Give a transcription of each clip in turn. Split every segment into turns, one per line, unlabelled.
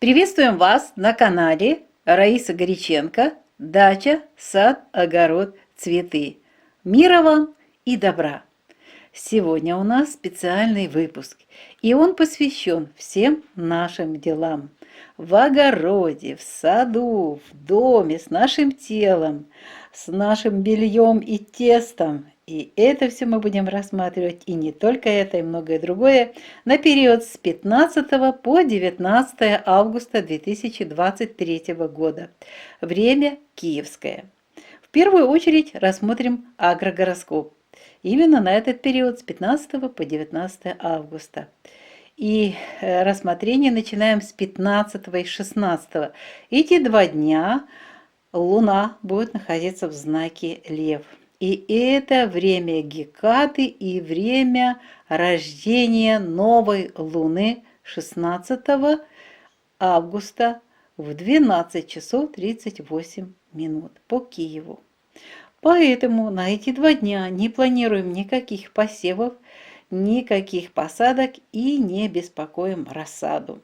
Приветствуем вас на канале Раиса Горяченко «Дача, сад, огород, цветы». Мира вам и добра! Сегодня у нас специальный выпуск, и он посвящен всем нашим делам. В огороде, в саду, в доме, с нашим телом, с нашим бельем и тестом. И это все мы будем рассматривать, и не только это, и многое другое, на период с 15 по 19 августа 2023 года. Время киевское. В первую очередь рассмотрим агрогороскоп. Именно на этот период с 15 по 19 августа. И рассмотрение начинаем с 15 и 16. Эти 2 дня Луна будет находиться в знаке Лев. И это время Гекаты и время рождения новой Луны 16 августа в 12 часов 38 минут по Киеву. Поэтому на эти 2 дня не планируем никаких посевов, никаких посадок и не беспокоим рассаду.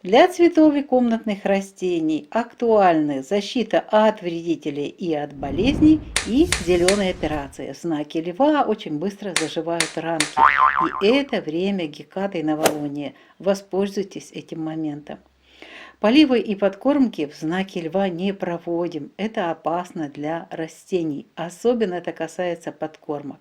Для цветов и комнатных растений актуальны защита от вредителей и от болезней и зеленые операции. В знаке Льва очень быстро заживают ранки. И это время Гекаты и новолуния. Воспользуйтесь этим моментом. Поливы и подкормки в знаке Льва не проводим. Это опасно для растений. Особенно это касается подкормок.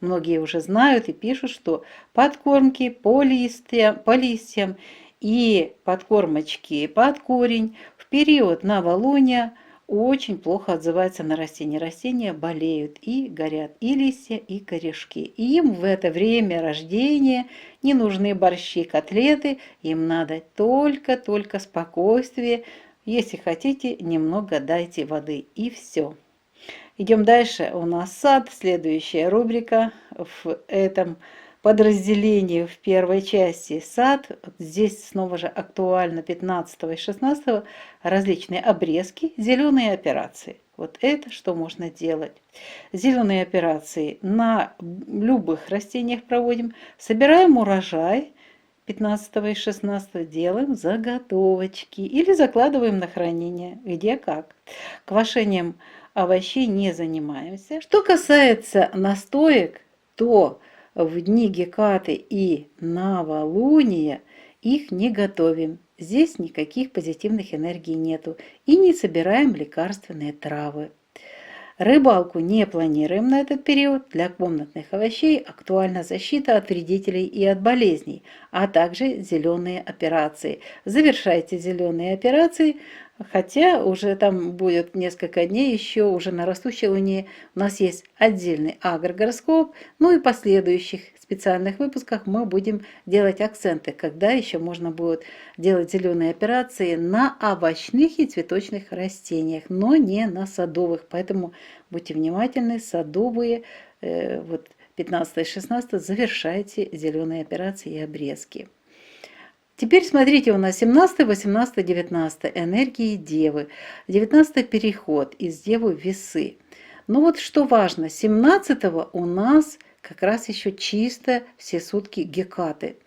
Многие уже знают и пишут, что подкормки по листьям и подкормочки под корень в период новолуния очень плохо отзываются на растения. Растения болеют и горят и листья, и корешки. И им в это время рождения не нужны борщи, котлеты, им надо только спокойствие. Если хотите, немного дайте воды, и все. Идем дальше. У нас сад, следующая рубрика в этом подразделении в первой части сад. Здесь снова же актуально 15 и 16 различные обрезки, зеленые операции. Вот это что можно делать. Зеленые операции на любых растениях проводим. Собираем урожай 15 и 16 делаем заготовочки или закладываем на хранение, где как. Квашением овощей не занимаемся. Что касается настоек, то в дни Гекаты и новолуния их не готовим. Здесь никаких позитивных энергий нету. И не собираем лекарственные травы. Рыбалку не планируем на этот период. Для комнатных овощей актуальна защита от вредителей и от болезней, а также зеленые операции. Завершайте зеленые операции, хотя уже там будет несколько дней, еще уже на растущей луне у нас есть отдельный агрогороскоп. Ну и в последующих специальных выпусках мы будем делать акценты, когда еще можно будет делать зеленые операции на овощных и цветочных растениях, но не на садовых. Поэтому будьте внимательны, садовые, вот 15 и 16 завершайте зеленые операции и обрезки. Теперь смотрите, у нас 17, 18, 19 энергии Девы, 19 переход из Девы в Весы. Ну вот что важно, 17 у нас как раз еще чисто все сутки Гекаты.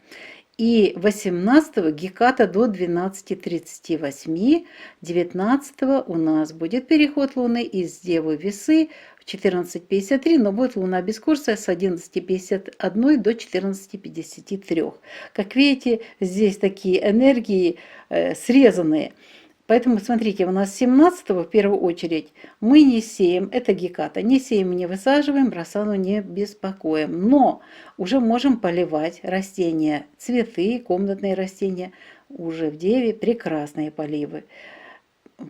И 18 Геката до 12:38, 19 у нас будет переход Луны из Девы в Весы в 14:53, но будет Луна без курса с 11:51 до 14:53. Как видите, здесь такие энергии срезанные. Поэтому, смотрите, у нас 17 в первую очередь мы не сеем, это Геката, не сеем, не высаживаем, рассаду не беспокоим. Но уже можем поливать растения, цветы, комнатные растения, уже в Деве прекрасные поливы.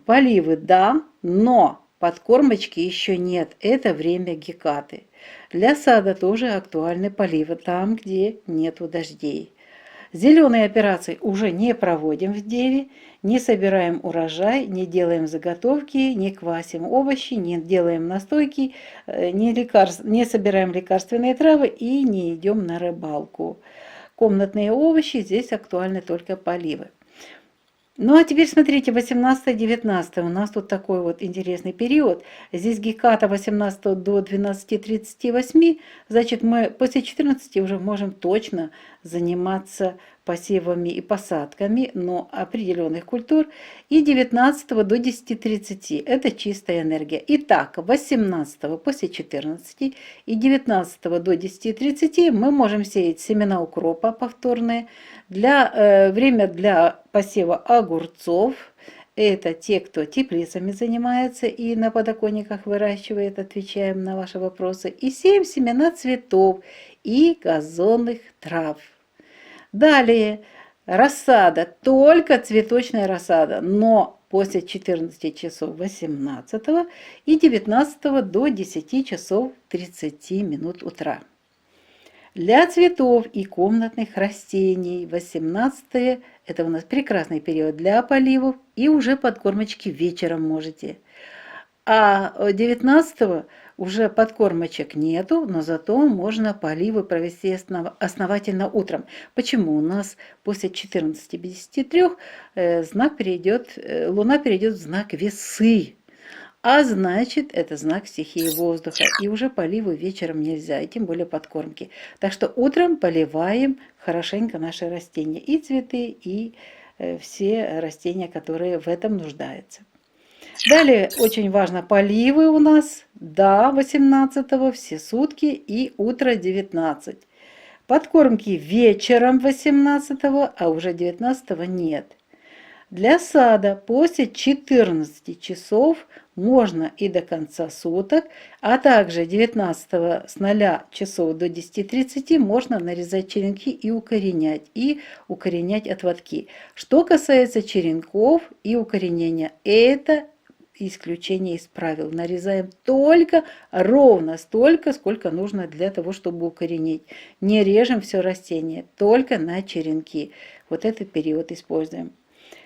Поливы, да, но подкормочки еще нет, это время Гекаты. Для сада тоже актуальны поливы там, где нету дождей. Зеленые операции уже не проводим в Деве, не собираем урожай, не делаем заготовки, не квасим овощи, не делаем настойки, не собираем лекарственные травы и не идем на рыбалку. Комнатные овощи, здесь актуальны только поливы. Ну а теперь смотрите, 18-19 у нас тут такой вот интересный период. Здесь Геката 18 до 12:38, значит мы после 14 уже можем точно заниматься посевами и посадками, но определенных культур, и 19 до 10:30 это чистая энергия. Итак, 18 после 14 и 19 до 10:30 мы можем сеять семена укропа повторные, время для посева огурцов. Это те, кто теплицами занимается и на подоконниках выращивает, отвечаем на ваши вопросы. И сеем семена цветов и газонных трав. Далее, рассада, только цветочная рассада, но после 14 часов 18 и 19 до 10 часов 30 минут утра. Для цветов и комнатных растений 18 это у нас прекрасный период для поливов и уже подкормочки вечером можете. А 19 уже подкормочек нету, но зато можно поливы провести основательно утром. Почему? У нас после 14:53 Луна перейдет в знак Весы. А значит, это знак стихии воздуха. И уже поливы вечером нельзя, и тем более подкормки. Так что утром поливаем хорошенько наши растения. И цветы, и все растения, которые в этом нуждаются. Далее очень важно поливы у нас до 18 все сутки и утро 19. Подкормки вечером 18, а уже 19 нет. Для сада после 14 часов можно и до конца суток, а также 19 с 0 часов до 10:30 можно нарезать черенки и укоренять отводки. Что касается черенков и укоренения, это исключение из правил. Нарезаем только ровно столько, сколько нужно для того, чтобы укоренить. Не режем все растение, только на черенки. Вот этот период используем.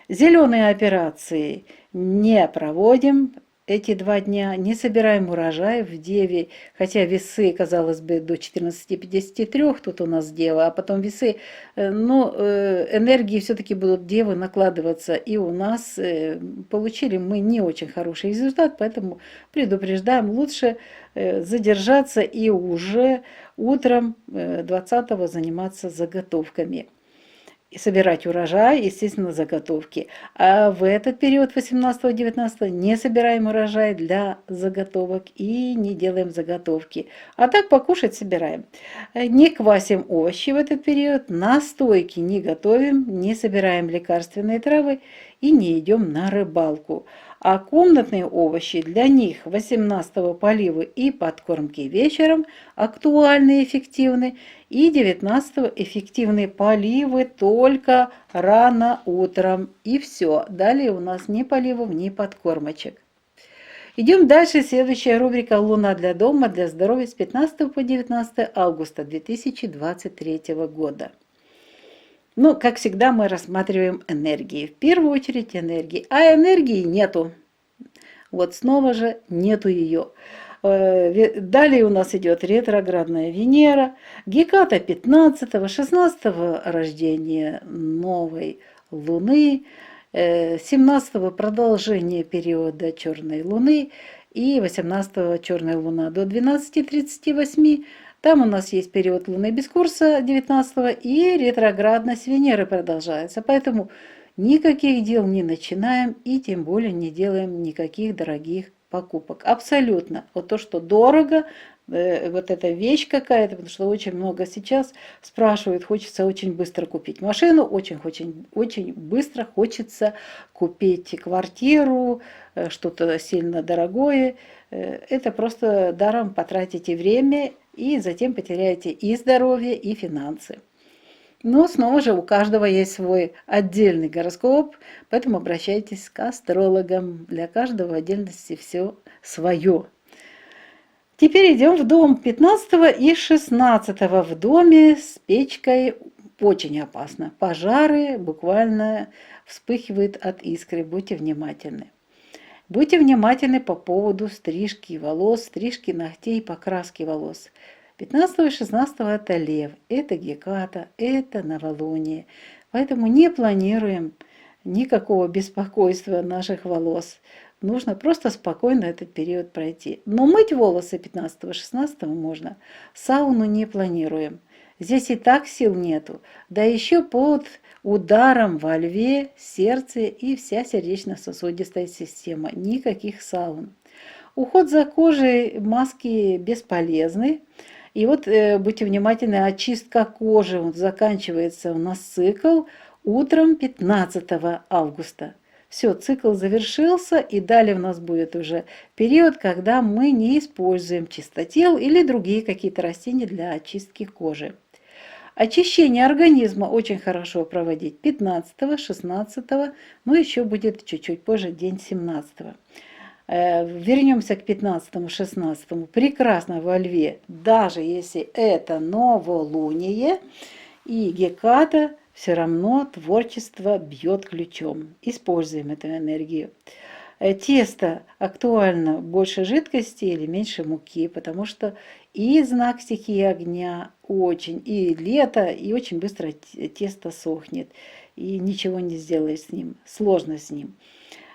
Зеленые операции не проводим эти 2 дня, не собираем урожай в Деве, хотя весы, казалось бы, до 14:53 тут у нас Дева, а потом весы, но энергии все-таки будут Девы накладываться, и у нас получили мы не очень хороший результат, поэтому предупреждаем, лучше задержаться и уже утром 20-го заниматься заготовками. И собирать урожай, естественно, заготовки. А в этот период 18-19 не собираем урожай для заготовок и не делаем заготовки. А так покушать собираем. Не квасим овощи в этот период, настойки не готовим, не собираем лекарственные травы и не идем на рыбалку. А комнатные овощи, для них 18 поливы и подкормки вечером актуальны и эффективны, и 19 эффективные поливы только рано утром. И все. Далее у нас ни поливов, ни подкормочек. Идем дальше. Следующая рубрика «Луна для дома, для здоровья» с 15 по 19 августа 2023 года. Ну, как всегда, мы рассматриваем энергии. В первую очередь энергии. А энергии нету. Вот снова же нету ее. Далее у нас идет ретроградная Венера, Геката 15-го, 16-го рождения новой Луны, 17-го продолжение периода черной Луны и 18-го черная Луна до 12:38. Там у нас есть период Луны без курса 19-го и ретроградность Венеры продолжается. Поэтому никаких дел не начинаем и тем более не делаем никаких дорогих покупок. Абсолютно. Вот то, что дорого, вот эта вещь какая-то, потому что очень много сейчас спрашивают, хочется очень быстро купить машину, очень быстро хочется купить квартиру, что-то сильно дорогое. Это просто даром потратите время и затем потеряете и здоровье, и финансы. Но снова же у каждого есть свой отдельный гороскоп, поэтому обращайтесь к астрологам. Для каждого в отдельности все свое. Теперь идем в дом 15 и 16 в доме с печкой. Очень опасно. Пожары буквально вспыхивают от искры. Будьте внимательны. Будьте внимательны по поводу стрижки волос, стрижки ногтей, покраски волос. 15 и 16 это Лев, это Геката, это новолуние. Поэтому не планируем никакого беспокойства наших волос. Нужно просто спокойно этот период пройти. Но мыть волосы 15-16 можно. Сауну не планируем. Здесь и так сил нету, да еще под ударом во льве, сердце и вся сердечно-сосудистая система. Никаких саун. Уход за кожей, маски бесполезны. И вот будьте внимательны, очистка кожи вот, заканчивается у нас цикл утром 15 августа. Все, цикл завершился, и далее у нас будет уже период, когда мы не используем чистотел или другие какие-то растения для очистки кожи. Очищение организма очень хорошо проводить 15, 16, но еще будет чуть-чуть позже, день 17. Вернемся к 15-16. Прекрасно во льве, даже если это новолуние, и Геката все равно творчество бьет ключом. Используем эту энергию. Тесто актуально больше жидкости или меньше муки, потому что и знак стихии огня очень, и лето, и очень быстро тесто сохнет, и ничего не сделаешь с ним, сложно с ним.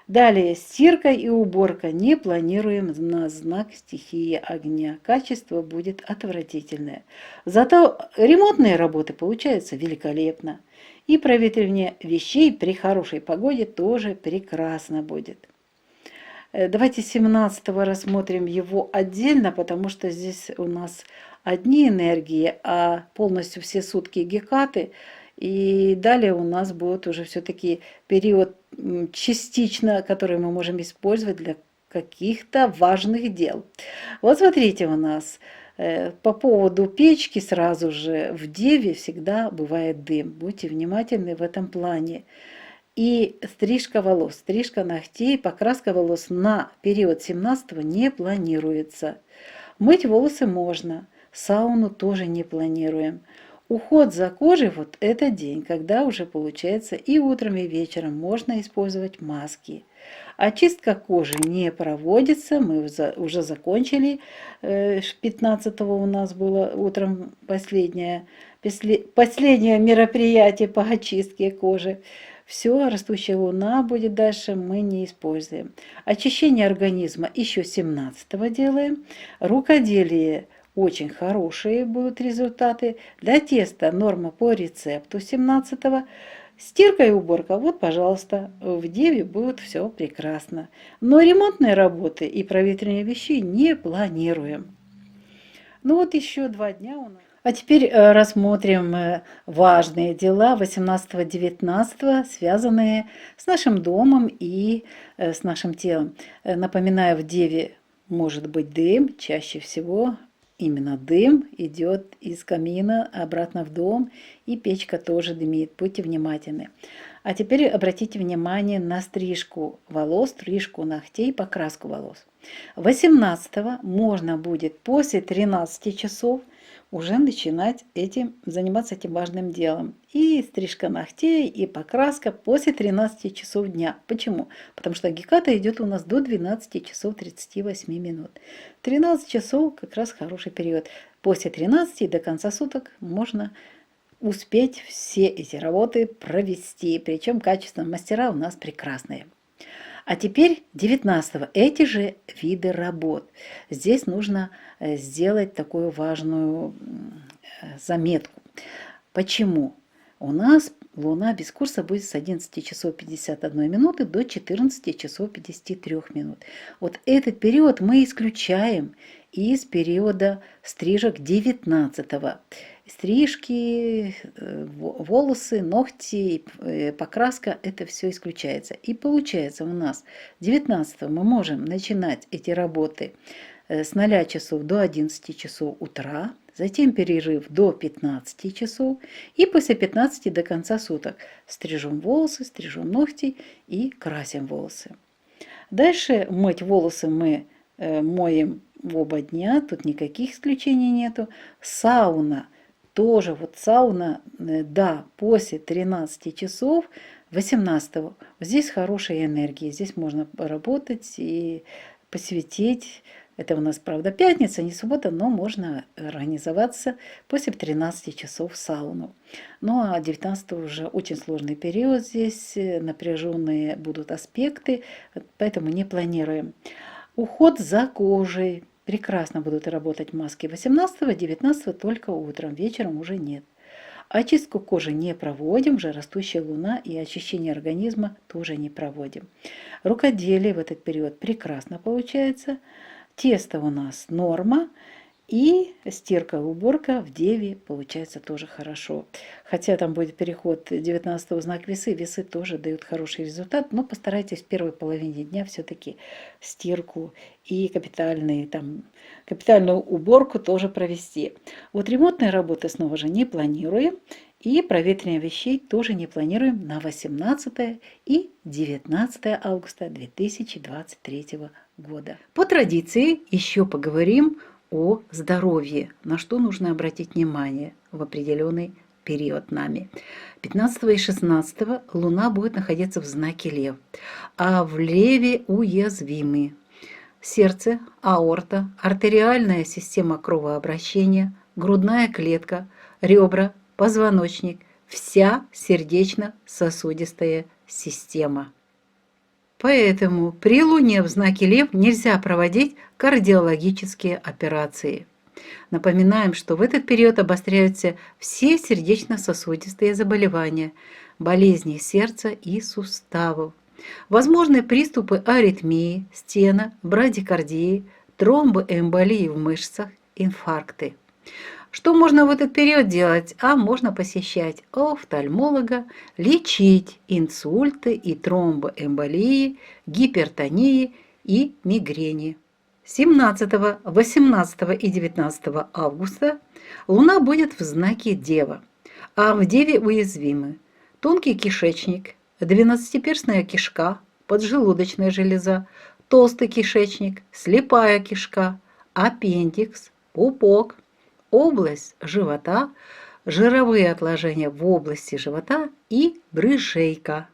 Далее, стирка и уборка не планируем на знак стихии огня. Качество будет отвратительное. Зато ремонтные работы получаются великолепно. И проветривание вещей при хорошей погоде тоже прекрасно будет. Давайте 17-го рассмотрим его отдельно, потому что здесь у нас одни энергии, а полностью все сутки Гекаты. И далее у нас будет уже все-таки период частично, который мы можем использовать для каких-то важных дел. Вот смотрите, у нас по поводу печки сразу же в Деве всегда бывает дым. Будьте внимательны в этом плане. И стрижка волос, стрижка ногтей, покраска волос на период 17-го не планируется. Мыть волосы можно, сауну тоже не планируем. Уход за кожей вот это день, когда уже получается и утром, и вечером можно использовать маски. Очистка кожи не проводится, мы уже закончили, 15-го у нас было утром последнее мероприятие по очистке кожи. Все, растущая луна будет дальше, мы не используем. Очищение организма еще 17-го делаем. Рукоделие очень хорошие будут результаты. Для теста норма по рецепту 17-го. Стирка и уборка, вот, пожалуйста, в Деве будет все прекрасно. Но ремонтные работы и проветривание вещей не планируем. Ну вот еще 2 дня у нас. А теперь рассмотрим важные дела 18-19, связанные с нашим домом и с нашим телом. Напоминаю, в Деве может быть дым, чаще всего именно дым идет из камина обратно в дом, и печка тоже дымит. Будьте внимательны. А теперь обратите внимание на стрижку волос, стрижку ногтей, покраску волос. 18-го можно будет после 13 часов уже начинать заниматься этим важным делом. И стрижка ногтей, и покраска после 13 часов дня. Почему? Потому что Геката идет у нас до 12 часов 38 минут. 13 часов как раз хороший период. После 13 до конца суток можно успеть все эти работы провести. Причем качественные мастера у нас прекрасные. А теперь 19-го. Эти же виды работ. Здесь нужно сделать такую важную заметку. Почему? У нас Луна без курса будет с 11 часов 51 минуты до 14 часов 53 минут. Вот этот период мы исключаем из периода стрижек 19-го. Стрижки, волосы, ногти, покраска, это все исключается. И получается у нас 19-го мы можем начинать эти работы с 0 часов до 11 часов утра, затем перерыв до 15 часов и после 15 до конца суток стрижем волосы, стрижем ногти и красим волосы. Дальше мыть волосы мы моем в оба дня, тут никаких исключений нету. Сауна. Тоже вот сауна, да, после 13 часов 18-го. Здесь хорошая энергия, здесь можно поработать и посвятить. Это у нас, правда, пятница, не суббота, но можно организоваться после 13 часов в сауну. Ну а 19-го уже очень сложный период здесь, напряженные будут аспекты, поэтому не планируем. Уход за кожей. прекрасно будут работать маски 18-19 только утром, вечером уже нет. Очистку кожи не проводим, уже растущая луна, и очищение организма тоже не проводим. Рукоделие в этот период прекрасно получается. Тесто у нас норма. И стирка и уборка в Деве получается тоже хорошо. Хотя там будет переход 19-го знак весы, весы тоже дают хороший результат, но постарайтесь в первой половине дня все-таки стирку и капитальную уборку тоже провести. Вот ремонтные работы снова же не планируем, и проветривание вещей тоже не планируем на 18 и 19 августа 2023 года. По традиции еще поговорим о здоровье, на что нужно обратить внимание в определенный период нами. 15 и 16 Луна будет находиться в знаке Лев, а в Леве уязвимы сердце, аорта, артериальная система кровообращения, грудная клетка, ребра, позвоночник, вся сердечно-сосудистая система. Поэтому при Луне в знаке Лев нельзя проводить кардиологические операции. Напоминаем, что в этот период обостряются все сердечно-сосудистые заболевания, болезни сердца и суставов. Возможны приступы аритмии, стена, брадикардии, тромбоэмболии в мышцах, инфаркты. Что можно в этот период делать? Можно посещать офтальмолога, лечить инсульты и тромбоэмболии, гипертонии и мигрени. 17, 18 и 19 августа Луна будет в знаке Дева, а в Деве уязвимы тонкий кишечник, двенадцатиперстная кишка, поджелудочная железа, толстый кишечник, слепая кишка, аппендикс, пупок, область живота, жировые отложения в области живота и брыжейка.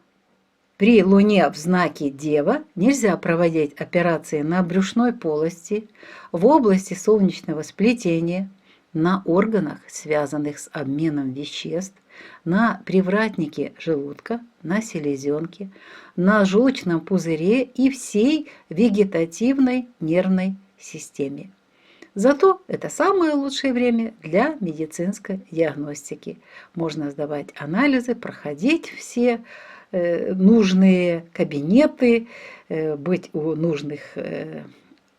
При Луне в знаке Дева нельзя проводить операции на брюшной полости, в области солнечного сплетения, на органах, связанных с обменом веществ, на привратнике желудка, на селезенке, на желчном пузыре и всей вегетативной нервной системе. Зато это самое лучшее время для медицинской диагностики. Можно сдавать анализы, проходить все нужные кабинеты, быть у нужных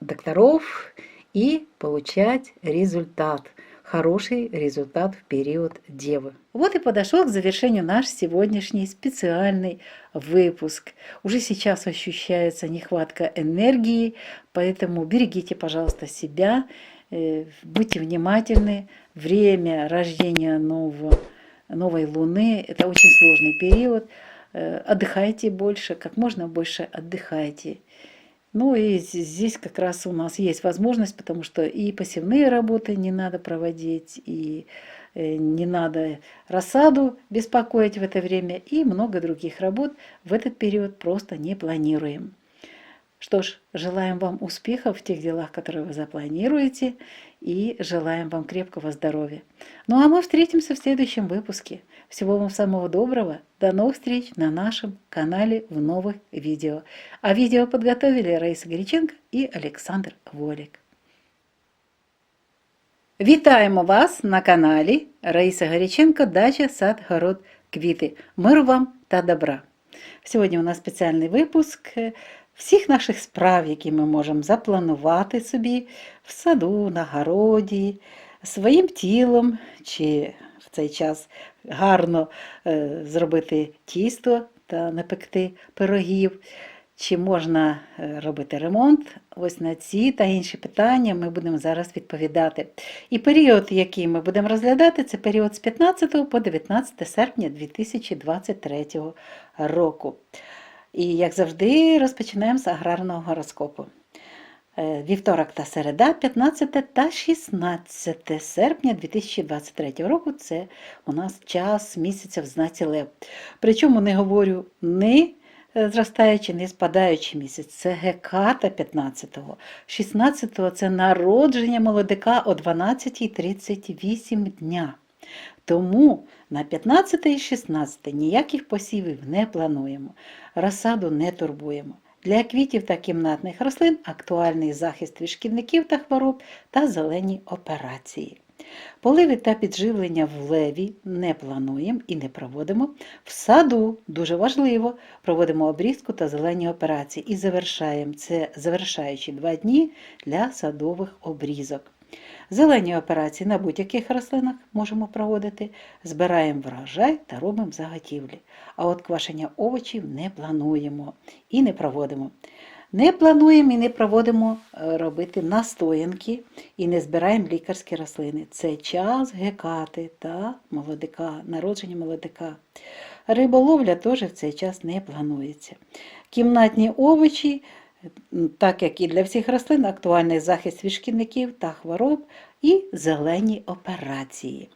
докторов и получать результат. Хороший результат в период Девы. Вот и подошел к завершению наш сегодняшний специальный выпуск. Уже сейчас ощущается нехватка энергии, поэтому берегите, пожалуйста, себя, будьте внимательны. Время рождения новой Луны – это очень сложный период. Отдыхайте больше, как можно больше отдыхайте. Ну и здесь как раз у нас есть возможность, потому что и посевные работы не надо проводить, и не надо рассаду беспокоить в это время, и много других работ в этот период просто не планируем. Что ж, желаем вам успехов в тех делах, которые вы запланируете, и желаем вам крепкого здоровья. Ну а мы встретимся в следующем выпуске. Всего вам самого доброго. До новых встреч на нашем канале в новых видео. А видео подготовили Раиса Горяченко и Олександр Волік. Вітаємо вас на каналі Раиса Горяченко «Дача, сад, город, квіти». Миру вам та добра. Сьогодні у нас спеціальний випуск всіх наших справ, які ми можемо запланувати собі в саду, на городі, своїм тілом, чи в цей час гарно зробити тісто та напекти пирогів, чи можна робити ремонт. Ось на ці та інші питання ми будемо зараз відповідати. І період, який ми будемо розглядати, це період з 15 по 19 серпня 2023 року. І, як завжди, розпочинаємо з аграрного гороскопу. Вівторок та середа, 15 та 16 серпня 2023 року, це у нас час місяця в знаці Лев. Причому не говорю не зростаючий, не спадаючий місяць, це геката 15-го. 16-го це народження молодика о 12:38 дня. Тому на 15 і 16 ніяких посівів не плануємо, розсаду не турбуємо. Для квітів та кімнатних рослин актуальний захист від шкідників та хвороб та зелені операції. Поливи та підживлення в леві не плануємо і не проводимо. В саду, дуже важливо, проводимо обрізку та зелені операції і завершаємо це завершаючі 2 дні для садових обрізок. Зелені операції на будь-яких рослинах можемо проводити, збираємо врожай та робимо заготівлі. А от квашення овочів не плануємо і не проводимо. Не плануємо і не проводимо робити настоянки і не збираємо лікарські рослини. Це час гекати та молодика, народження молодика. Риболовля теж в цей час не планується. Кімнатні овочі, так як і для всіх рослин, актуальний захист від шкідників та хвороб і зелені операції.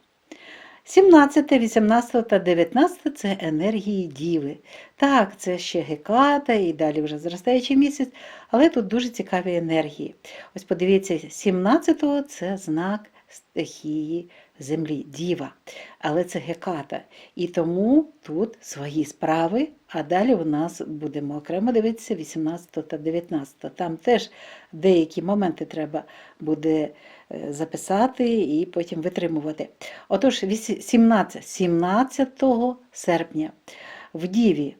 17, 18 та 19 – це енергії Діви. Так, це ще Геката і далі вже зростаючий місяць, але тут дуже цікаві енергії. Ось подивіться, 17-го – це знак стихії Землі, Діва, але це Геката. І тому тут свої справи, а далі у нас будемо окремо дивитися 18 та 19. Там теж деякі моменти треба буде записати і потім витримувати. Отож, 17 серпня в Діві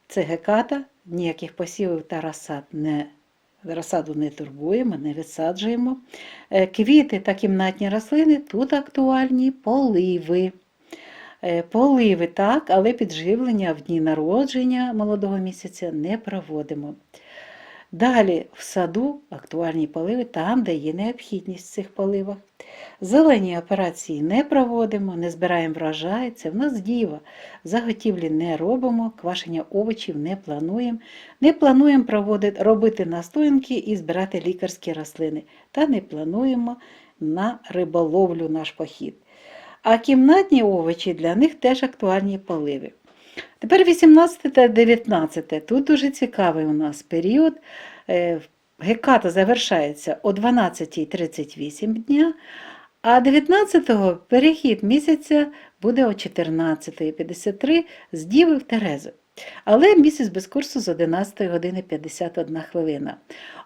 це Геката, ніяких посівів та розсаду не турбуємо, не висаджуємо. Квіти та кімнатні рослини, тут актуальні поливи. Поливи так, але підживлення в дні народження молодого місяця не проводимо. Далі в саду актуальні поливи там, де є необхідність в цих поливах. Зелені операції не проводимо, не збираємо врожай, це в нас Діва. Заготівлі не робимо, квашення овочів не плануємо. Не плануємо робити настоянки і збирати лікарські рослини. Та не плануємо на риболовлю наш похід. А кімнатні овочі, для них теж актуальні поливи. Тепер 18 та 19. Тут дуже цікавий у нас період. Геката завершається о 12:38 дня, а 19-го перехід місяця буде о 14:53 з Діви в Терезу. Але місяць без курсу з 11:51.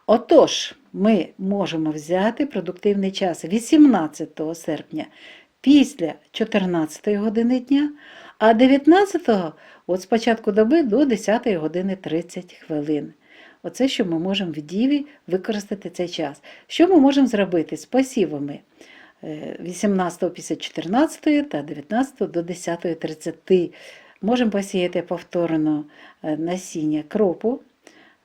Отож, ми можемо взяти продуктивний час 18 серпня після 14 години дня, а 19-го от з початку доби до 10:30. Оце, що ми можемо в Діві використати цей час. Що ми можемо зробити з посівами 18 після 14 та 19 до 10:30? Можемо посіяти повторно насіння кропу,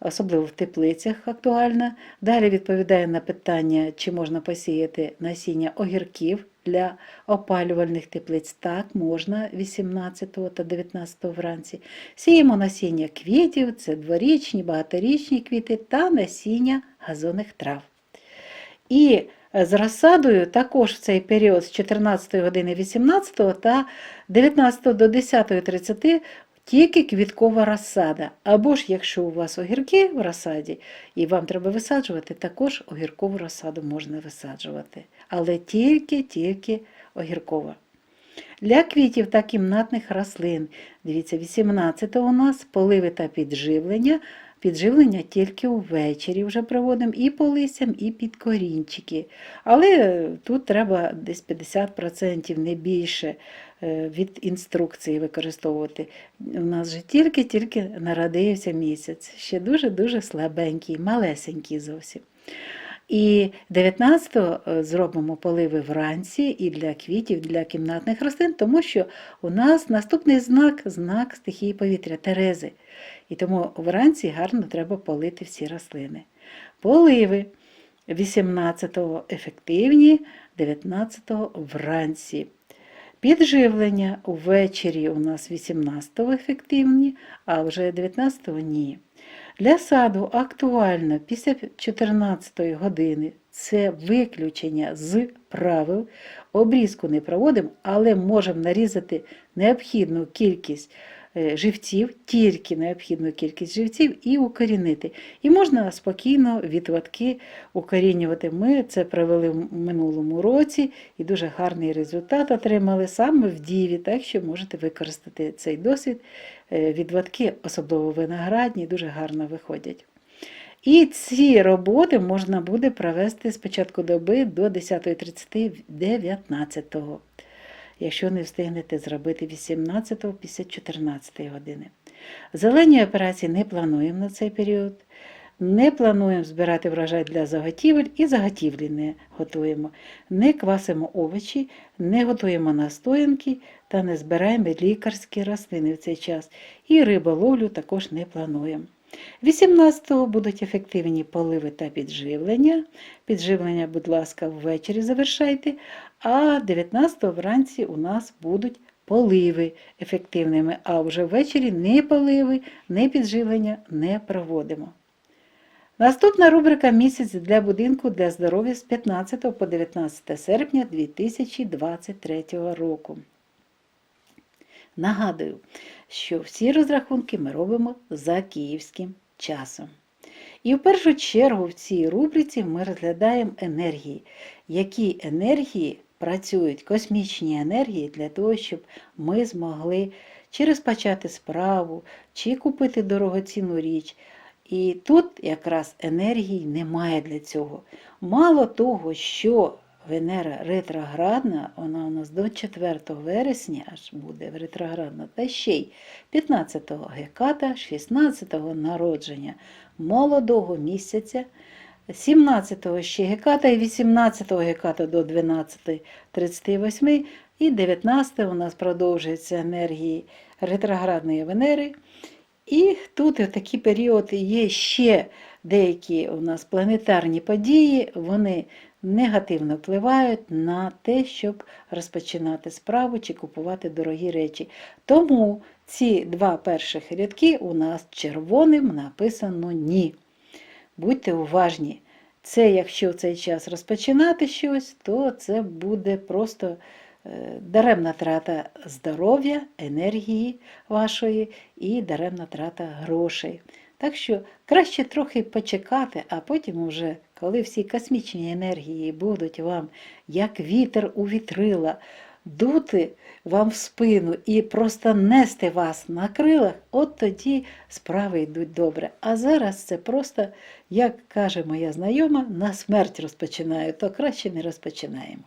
особливо в теплицях актуально. Далі відповідає на питання, чи можна посіяти насіння огірків для опалювальних теплиць. Так, можна 18 та 19 вранці. Сіємо насіння квітів, це дворічні, багаторічні квіти та насіння газонних трав. І з розсадою також в цей період з 14 години 18 та 19 до 10:30 тільки квіткова розсада. Або ж, якщо у вас огірки в розсаді і вам треба висаджувати, також огіркову розсаду можна висаджувати. Але тільки огіркова. Для квітів та кімнатних рослин, дивіться, 18 у нас поливи та підживлення. Підживлення тільки увечері вже проводимо і по листям, і під корінчики. Але тут треба десь 50%, не більше, від інструкції використовувати. У нас же тільки народився місяць, ще дуже-дуже слабенький, малесенький зовсім. І 19-го зробимо поливи вранці і для квітів, для кімнатних рослин, тому що у нас наступний знак стихії повітря – Терези. І тому вранці гарно треба полити всі рослини. Поливи 18-го ефективні, 19-го вранці. Підживлення увечері у нас 18-го ефективні, а вже 19-го ні. Для саду актуально після 14 години, це виключення з правил, обрізку не проводимо, але можемо нарізати необхідну кількість живців, тільки необхідну кількість живців і укорінити. І можна спокійно відводки укорінювати. Ми це провели в минулому році і дуже гарний результат отримали саме в Діві, так що можете використати цей досвід. Відводки, особливо виноградні, дуже гарно виходять. І ці роботи можна буде провести з початку доби до 10:30 19, якщо не встигнете зробити 18 після 14 години. Зелені операції не плануємо на цей період. Не плануємо збирати врожай для заготівель і заготівлі не готуємо. Не квасимо овочі, не готуємо настоянки та не збираємо лікарські рослини в цей час. І риболовлю також не плануємо. 18-го будуть ефективні поливи та підживлення. Підживлення, будь ласка, ввечері завершайте, а 19-го вранці у нас будуть поливи ефективними, а вже ввечері не поливи, не підживлення не проводимо. Наступна рубрика «Місяць для будинку для здоров'я» з 15 по 19 серпня 2023 року. Нагадую, що всі розрахунки ми робимо за київським часом. І в першу чергу в цій рубриці ми розглядаємо енергії. Які енергії працюють, космічні енергії, для того, щоб ми змогли чи розпочати справу, чи купити дорогоцінну річ. І тут якраз енергії немає для цього. Мало того, що Венера ретроградна, вона у нас до 4 вересня аж буде ретроградна, та ще й 15-го геката, 16-го народження молодого місяця, 17-го ще геката і 18-го геката до 12:38, і 19-го у нас продовжуються енергії ретроградної Венери. І тут в такий період є ще деякі у нас планетарні події, вони негативно впливають на те, щоб розпочинати справу чи купувати дорогі речі. Тому ці два перших рядки у нас червоним написано «Ні». Будьте уважні. Це якщо в цей час розпочинати щось, то це буде просто даремна трата здоров'я, енергії вашої і даремна трата грошей. Так що краще трохи почекати, а потім уже, коли всі космічні енергії будуть вам, як вітер у вітрила, дути вам в спину і просто нести вас на крилах, от тоді справи йдуть добре. А зараз це просто, як каже моя знайома, на смерть розпочинаю, то краще не розпочинаємо.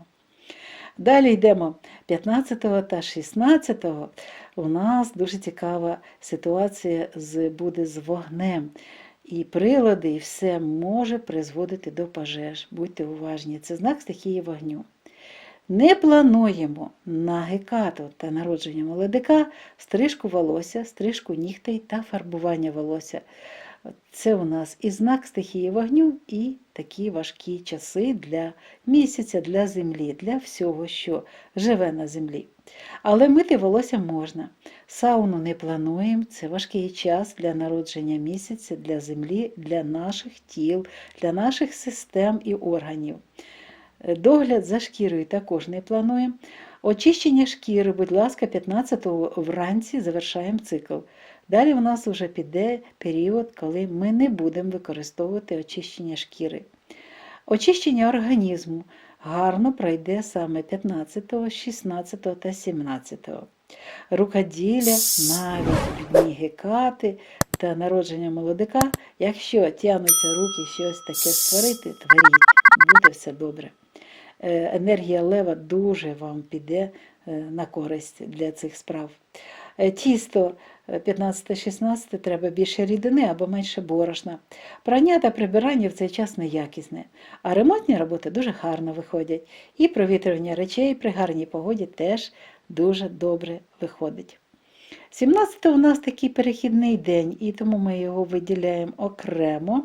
Далі йдемо 15 та 16 у нас дуже цікава ситуація буде з вогнем. І прилади, і все може призводити до пожеж. Будьте уважні, це знак стихії вогню. Не плануємо на гекату та народження молодика стрижку волосся, стрижку нігтей та фарбування волосся. Це у нас і знак стихії вогню, і такі важкі часи для місяця, для землі, для всього, що живе на землі. Але мити волосся можна. Сауну не плануємо, це важкий час для народження місяця, для землі, для наших тіл, для наших систем і органів. Догляд за шкірою також не плануємо. Очищення шкіри, будь ласка, 15-го вранці завершаємо цикл. Далі у нас вже піде період, коли ми не будемо використовувати очищення шкіри. Очищення організму гарно пройде саме 15, 16 та 17. Рукоділля, навіть в дні гекати та народження молодика, якщо тягнуться руки щось таке створити, творіть, буде все добре. Енергія лева дуже вам піде на користь для цих справ. Тісто 15-16 треба більше рідини або менше борошна. Прання та прибирання в цей час неякісне, а ремонтні роботи дуже гарно виходять. І провітрювання речей при гарній погоді теж дуже добре виходить. 17 у нас такий перехідний день, і тому ми його виділяємо окремо.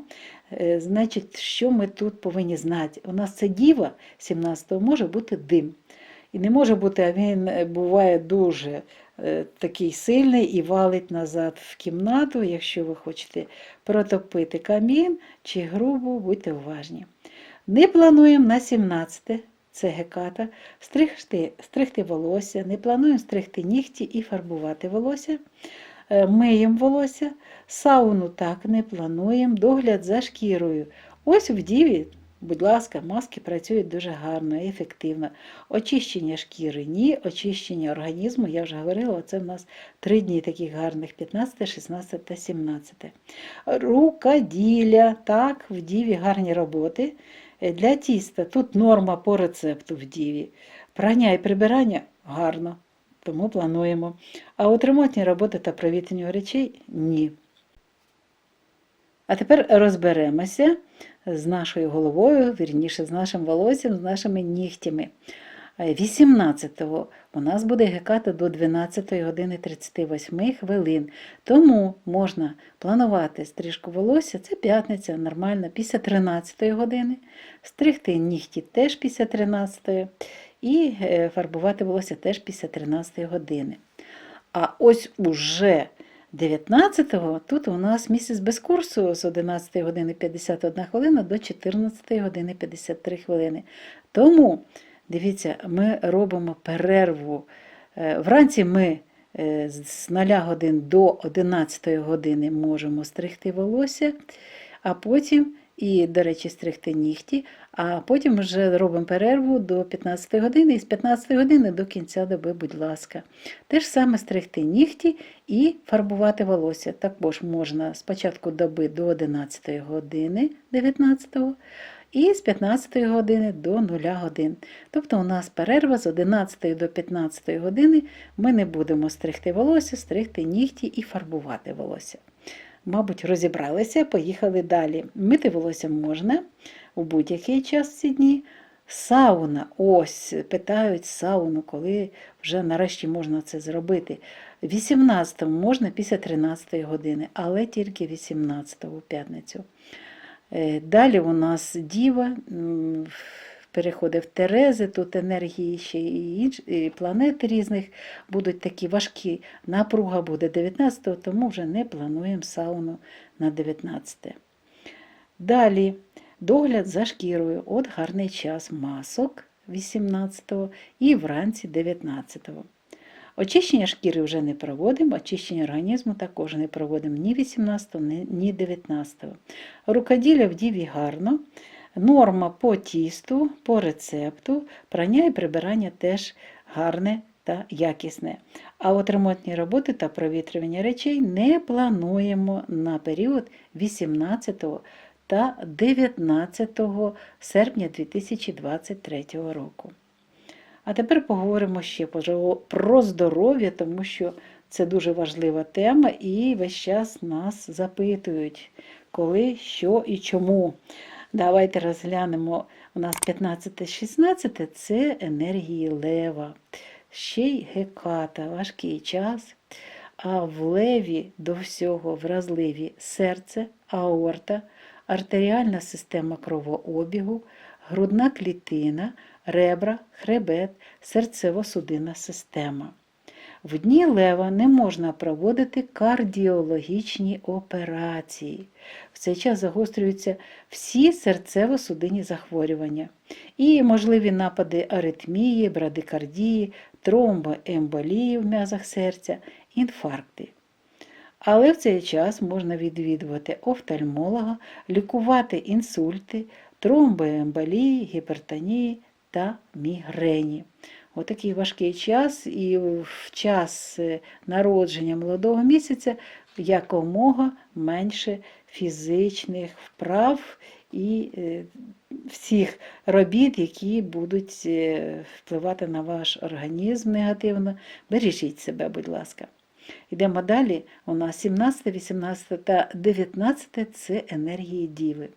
Значить, що ми тут повинні знати? У нас це діва 17-го може бути дим. І не може бути, а він буває дуже такий сильний і валить назад в кімнату, якщо ви хочете протопити камін чи грубу, будьте уважні. Не плануємо на 17, це геката, стригти волосся, не плануємо стригти нігті і фарбувати волосся. Миємо волосся, сауну так не плануємо, догляд за шкірою. Ось в діві будь ласка, маски працюють дуже гарно і ефективно. Очищення шкіри – ні, очищення організму, я вже говорила, це в нас 3 дні таких гарних, 15, 16 та 17. Рукоділля, так, в Діві гарні роботи. Для тіста тут норма по рецепту в Діві. Прання і прибирання гарно, тому плануємо. А от ремонтні роботи та провітрення речей – ні. А тепер розберемося з нашою головою, вірніше, з нашим волоссям, з нашими нігтями. 18-го у нас буде геката до 12 години 38 хвилин. Тому можна планувати стрижку волосся, це п'ятниця, нормально, після 13 години. Стригти нігті теж після 13 і фарбувати волосся теж після 13 години. А ось уже 19-го тут у нас місяць без курсу з 11 години 51 хвилина до 14 години 53 хвилини. Тому, дивіться, ми робимо перерву. Вранці ми з 0 годин до 11 години можемо стригти волосся, а потім, і, до речі, стригти нігті, а потім вже робимо перерву до 15 години і з 15 години до кінця доби, будь ласка. Те ж саме стригти нігті і фарбувати волосся. Також можна з початку доби до 11 години 19-го і з 15 години до 0 годин. Тобто у нас перерва з 11 до 15 години, ми не будемо стригти волосся, стригти нігті і фарбувати волосся. Мабуть, розібралися, поїхали далі. Мити волосся можна у будь-який час в ці дні. Сауна, ось, питають сауну, коли вже нарешті можна це зробити. 18-му можна після 13 години, але тільки 18-го, в п'ятницю. Далі у нас Діва, переходить в Терези, тут енергії ще і планет різних будуть такі важкі. Напруга буде 19-го, тому вже не плануємо сауну на 19-те. Далі догляд за шкірою. От гарний час масок 18-го і вранці 19-го. Очищення шкіри вже не проводимо, очищення організму також не проводимо ні 18-го, ні 19-го. Рукоділля в Діві гарно. Норма по тісту, по рецепту, прання і прибирання теж гарне та якісне. А от ремонтні роботи та провітрювання речей не плануємо на період 18 та 19 серпня 2023 року. А тепер поговоримо ще про здоров'я, тому що це дуже важлива тема і весь час нас запитують, коли, що і чому. Давайте розглянемо, у нас 15-16 – це енергії лева, ще й геката, важкий час, а в леві до всього вразливі серце, аорта, артеріальна система кровообігу, грудна клітина, ребра, хребет, серцево-судинна система. В дні лева не можна проводити кардіологічні операції. В цей час загострюються всі серцево-судинні захворювання і можливі напади аритмії, брадикардії, тромбоемболії в м'язах серця, інфаркти. Але в цей час можна відвідувати офтальмолога, лікувати інсульти, тромбоемболії, гіпертонії та мігрені. Отакий важкий час, і в час народження молодого місяця якомога менше фізичних вправ і всіх робіт, які будуть впливати на ваш організм негативно. Бережіть себе, будь ласка. Йдемо далі. У нас 17, 18 та 19 – це енергії Діви.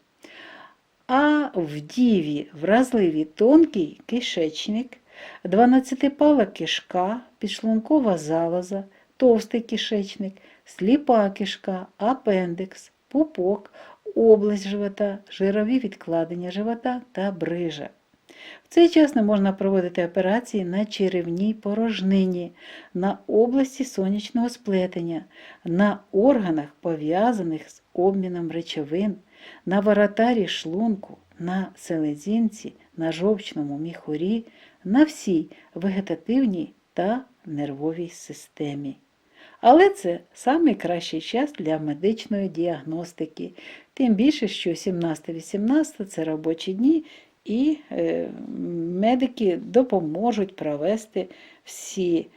А в Діві вразливі тонкий кишечник, 12-пала кишка, підшлункова залоза, товстий кишечник, сліпа кишка, апендикс, пупок, область живота, жирові відкладення живота та брижа. В цей час не можна проводити операції на черевній порожнині, на області сонячного сплетення, на органах, пов'язаних з обміном речовин, на воротарі шлунку, на селезінці, на жовчному міхурі, на всій вегетативній та нервовій системі. Але це найкращий час для медичної діагностики. Тим більше, що 17-18 це робочі дні, і медики допоможуть провести всі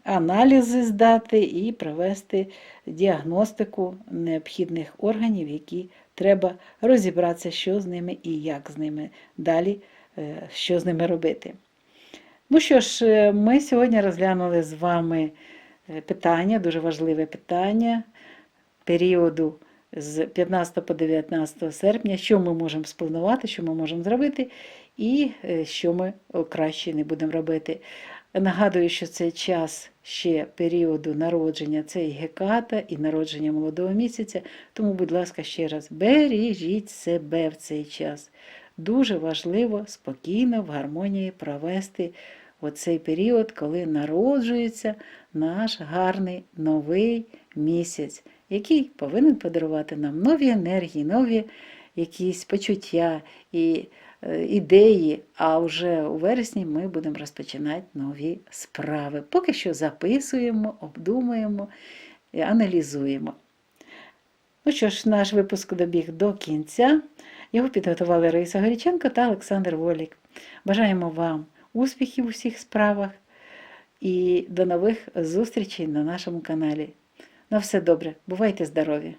аналізи здати і провести діагностику необхідних органів, які треба розібратися, що з ними і як з ними далі, що з ними робити. Ну що ж, ми сьогодні розглянули з вами питання, дуже важливе питання періоду з 15 по 19 серпня, що ми можемо спланувати, що ми можемо зробити і що ми краще не будемо робити. Нагадую, що це час ще періоду народження, це і геката, і народження молодого місяця, тому, будь ласка, ще раз, бережіть себе в цей час. Дуже важливо спокійно, в гармонії провести оцей період, коли народжується наш гарний новий місяць, який повинен подарувати нам нові енергії, нові якісь почуття і ідеї, а вже у вересні ми будемо розпочинати нові справи. Поки що записуємо, обдумуємо, аналізуємо. Ну що ж, наш випуск добіг до кінця. Його підготували Раїса Горіченко та Олександр Волік. Бажаємо вам успіхів у всіх справах і до нових зустрічей на нашому каналі. На все добре, бувайте здорові!